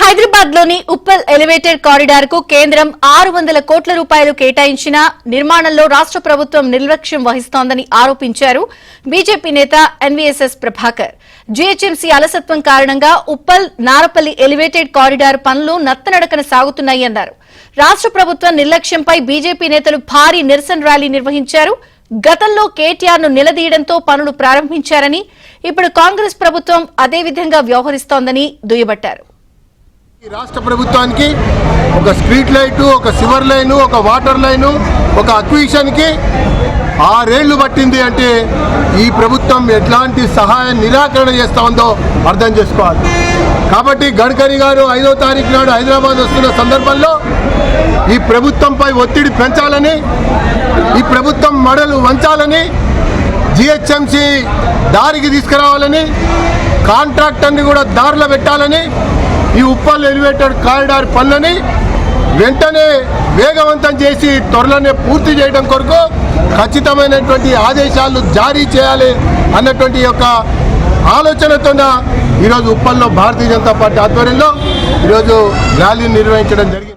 హైదరాబాద్ లోని Uppal elevated corridor కు కేంద్రం 600 కోట్ల రూపాయలు కేటాయించినా నిర్మాణంలో రాష్ట్ర ప్రభుత్వం నిర్లక్ష్యం వహిస్తోందని ఆరోపించారు బీజేపీ నేత ఎన్వీఎస్ఎస్ ప్రభాకర్. జీహెచ్ఎంసీ అలసత్వం కారణంగా ఉప్పల్ నారపల్లి ఎలివేటెడ్ కారిడార్ పనులు నత్తనడకన సాగుతున్నాయన్నారు. రాష్ట్ర ప్రభుత్వం నిర్లక్ష్యంపై బీజేపీ నేతలు భారీ నిరసన ర్యాలీ నిర్వహించారు. గతంలో కేటీఆర్ ను నిలదీయడంతో పనులు ప్రారంభించారని, ఇప్పుడు కాంగ్రెస్ ప్రభుత్వం అదే విధంగా వ్యవహరిస్తోందని దుయ్యబట్టారు. రాష్ట్ర ప్రభుత్వానికి ఒక స్ట్రీట్ లైట్, ఒక సివర్ లైన్, ఒక వాటర్ లైన్, ఒక అక్విజిషన్ కి 6 ఏళ్లు పట్టింది అంటే ఈ ప్రభుత్వం ఎట్లాంటి సహాయ నిరాకరణ చేస్తా ఉందో అర్థం చేసుకోవాలి. కాబట్టి గడ్కరీ గారు 5వ తారీఖు నాడు హైదరాబాద్ వస్తున్న సందర్భంలో ఈ ప్రభుత్వంపై ఒత్తిడి పెంచాలని, ఈ ప్రభుత్వం మడలు వంచాలని, జీహెచ్ఎంసీ దారికి తీసుకురావాలని, కాంట్రాక్టర్ని కూడా దారిలో పెట్టాలని, ఈ ఉప్పల్ ఎలివేటెడ్ కారిడార్ పనులని వెంటనే వేగవంతం చేసి త్వరలోనే పూర్తి చేయడం కొరకు ఖచ్చితమైనటువంటి ఆదేశాలు జారీ చేయాలి అన్నటువంటి యొక్క ఆలోచనతో ఈరోజు ఉప్పల్లో భారతీయ జనతా పార్టీ ఆధ్వర్యంలో ఈరోజు ర్యాలీ నిర్వహించడం జరిగింది.